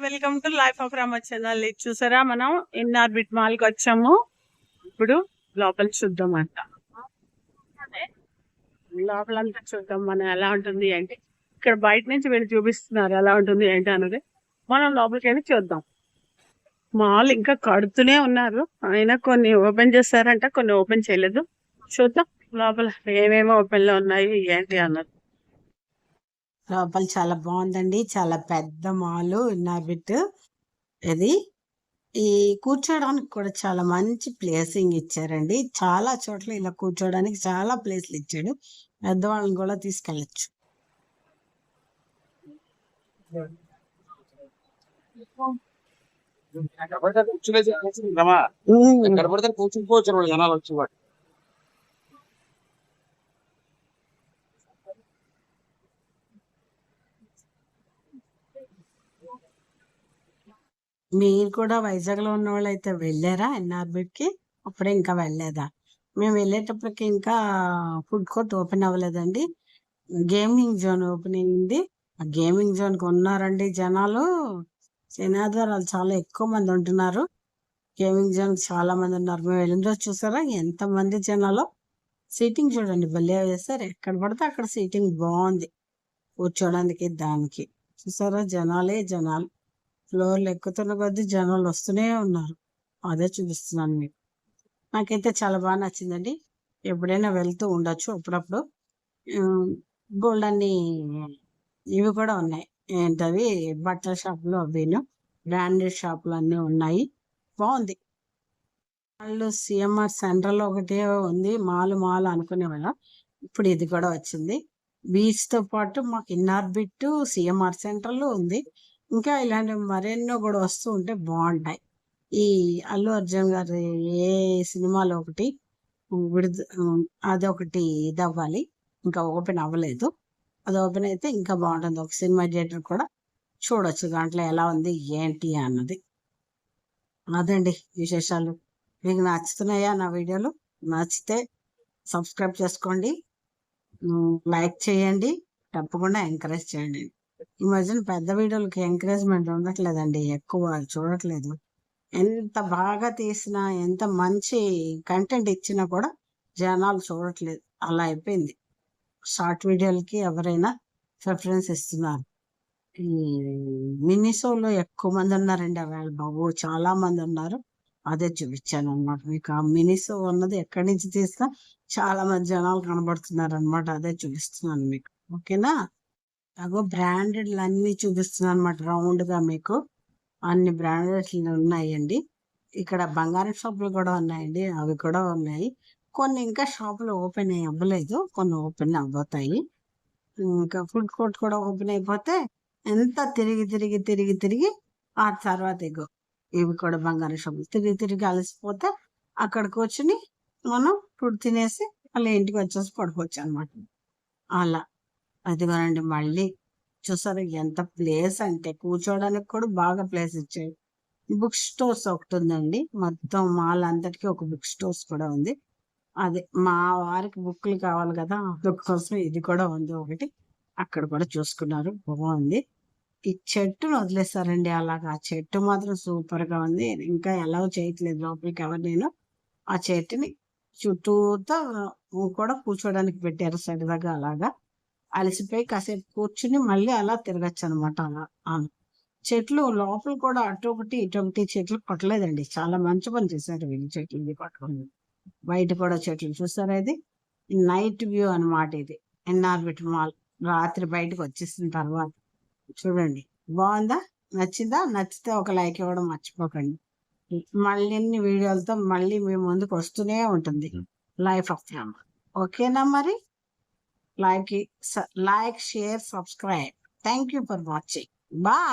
Welcome to life of Rama channel. చూసారా, మనం Inorbit mall కి వచ్చాము. ఇప్పుడు లోపల చూద్దాం అంట. లోపలంతా చూద్దాం మనం ఎలా ఉంటుంది అంటే, ఇక్కడ బయట నుంచి వీళ్ళు చూపిస్తున్నారు ఎలా ఉంటుంది ఏంటి అన్నది. మనం లోపలికి వెళ్ళి చూద్దాం. మాల్ ఇంకా కడుతూనే ఉన్నారు, అయినా కొన్ని ఓపెన్ చేస్తారంట, కొన్ని ఓపెన్ చేయలేదు. చూద్దాం లోపల ఏమేమి ఓపెన్ లో ఉన్నాయి ఏంటి అన్నది. లోపల చాలా బాగుందండి. చాలా పెద్ద మాల్ ఇన్ఆర్బిట్. ఇది ఈ కూర్చోడానికి కూడా చాలా మంచి ప్లేసింగ్ ఇచ్చారండి. చాలా చోట్ల ఇలా కూర్చోడానికి చాలా ప్లేస్లు ఇచ్చాడు. పెద్దవాళ్ళని కూడా తీసుకెళ్ళచ్చు. కూర్చుకోవచ్చు జనాలు వచ్చి మీరు కూడా వైజాగ్ లో ఉన్న వాళ్ళు అయితే వెళ్ళారా ఎన్ఆర్బిట్ కి? అప్పుడే ఇంకా వెళ్ళలేదా? మేము వెళ్ళేటప్పటికి ఇంకా ఫుడ్ కోర్ట్ ఓపెన్ అవ్వలేదండి. గేమింగ్ జోన్ ఓపెన్ అయింది. ఆ గేమింగ్ జోన్ కి ఉన్నారండి జనాలు. శనాధారాలు చాలా ఎక్కువ మంది ఉంటున్నారు. గేమింగ్ జోన్ చాలా మంది ఉన్నారు. మేము వెళ్ళిన రోజు చూసారా ఎంత మంది జనాలు. సీటింగ్ చూడండి భలే వేస్తారు. ఎక్కడ పడితే అక్కడ సీటింగ్ బాగుంది కూర్చోడానికి. దానికి చూసారా జనాలే జనాలు. ఫ్లోర్లు ఎక్కుతున్న కొద్దీ జనాలు వస్తూనే ఉన్నారు. అదే చూపిస్తున్నాను మీకు. నాకైతే చాలా బాగా నచ్చిందండి. ఎప్పుడైనా వెళ్తూ ఉండొచ్చు అప్పుడప్పుడు. గోల్డ్ అన్ని ఇవి కూడా ఉన్నాయి. ఏంటవి బట్టల షాపులు అవిను బ్రాండెడ్ షాపులు అన్నీ ఉన్నాయి. బాగుంది. వాళ్ళు సిఎంఆర్ సెంట్రల్ ఒకటే ఉంది మాల్ మాల్ అనుకునే వాళ్ళం. ఇప్పుడు ఇది కూడా వచ్చింది. బీచ్ తో పాటు మాకు ఇన్ఆర్బిట్ సిఎంఆర్ సెంట్రల్ ఉంది. ఇంకా ఇలాంటి మరెన్నో కూడా వస్తూ ఉంటే బాగుంటాయి. ఈ అల్లు అర్జున్ గారి ఏ సినిమాలో ఒకటి అదొకటి ఇది అవ్వాలి, ఇంకా ఓపెన్ అవ్వలేదు. అది ఓపెన్ అయితే ఇంకా బాగుంటుంది. ఒక సినిమా థియేటర్ కూడా చూడొచ్చు దాంట్లో ఎలా ఉంది ఏంటి అన్నది. అదండి విశేషాలు. మీకు నచ్చుతున్నాయా నా వీడియోలు? నచ్చితే సబ్స్క్రైబ్ చేసుకోండి, లైక్ చేయండి, తప్పకుండా ఎంకరేజ్ చేయండి. ఈ మధ్యన పెద్ద వీడియోలకి ఎంకరేజ్మెంట్ ఉండట్లేదండి, ఎక్కువ చూడట్లేదు. ఎంత బాగా తీసినా ఎంత మంచి కంటెంట్ ఇచ్చినా కూడా జనాలు చూడట్లేదు. అలా అయిపోయింది. షార్ట్ వీడియోలకి ఎవరైనా ప్రిఫరెన్స్ ఇస్తున్నారు. ఈ మినిసోలో ఎక్కువ మంది ఉన్నారండి. వాళ్ళు బాబు చాలా మంది ఉన్నారు. అదే చూపించాను అనమాట మీకు. ఆ మినిసో ఉన్నది ఎక్కడి నుంచి తీసినా చాలా మంది జనాలు కనబడుతున్నారు అనమాట. అదే చూపిస్తున్నాను మీకు. ఓకేనా? అగో బ్రాండెడ్లు అన్ని చూపిస్తున్నాను అనమాట. రౌండ్ గా మీకు అన్ని బ్రాండెడ్లు ఉన్నాయండి. ఇక్కడ బంగారం షాపులు కూడా ఉన్నాయండి, అవి కూడా ఉన్నాయి. కొన్ని ఇంకా షాపులు ఓపెన్ అవ్వలేదు, కొన్ని ఓపెన్ అవ్వతాయి. ఇంకా ఫుడ్ కోర్ట్ కూడా ఓపెన్ అయిపోతే ఎంత తిరిగి తిరిగి తిరిగి తిరిగి ఆ తర్వాత ఇగో ఇవి కూడా బంగారం షాపులు తిరిగి తిరిగి అలసిపోతే అక్కడ కూర్చుని మనం ఫుడ్ తినేసి మళ్ళీ ఇంటికి వచ్చేసి పడుకోవచ్చు అనమాట. అలా అదిగోనండి. మళ్ళీ చూసారు ఎంత ప్లేస్ అంటే కూర్చోడానికి కూడా బాగా ప్లేస్ ఇచ్చాడు. బుక్ స్టోర్స్ ఒకటి ఉందండి. మొత్తం మాల్ అంతటికి ఒక బుక్ స్టోర్స్ కూడా ఉంది. అదే మా వారికి బుక్లు కావాలి కదా, అందుకోసం ఇది కూడా ఉంది ఒకటి. అక్కడ కూడా చూసుకున్నారు, బాగుంది. ఈ చెట్టును వదిలేస్తారండి అలాగా. ఆ చెట్టు మాత్రం సూపర్ గా ఉంది. ఇంకా ఎలా చేయట్లేదు లోపలికి ఎవరు. నేను ఆ చెట్టుని చుట్టూతో కూడా కూర్చోడానికి పెట్టారు సరిదాగా. అలాగా అలసిపోయి కాసేపు కూర్చుని మళ్ళీ అలా తిరగచ్చు అనమాట. అలా చెట్లు లోపల కూడా అటు ఒకటి ఇటు ఒకటి చెట్లు కొట్టలేదండి. చాలా మంచి పని చేశారు వీళ్ళు చెట్లు పట్టుకుని. బయట కూడా చెట్లు చూస్తారా? ఇది నైట్ వ్యూ అనమాట. ఇది ఎన్ఆర్బిట్ మాల్ రాత్రి బయటకు వచ్చేసిన తర్వాత చూడండి. బాగుందా? నచ్చిందా? నచ్చితే ఒక లైక్ ఇవ్వడం మర్చిపోకండి. మళ్ళీ వీడియోలతో మళ్ళీ మీ ముందుకు వస్తూనే ఉంటుంది లైఫ్ ఆఫ్ రామ. ఓకేనా? మరి like, share, subscribe. Thank you for watching. Bye.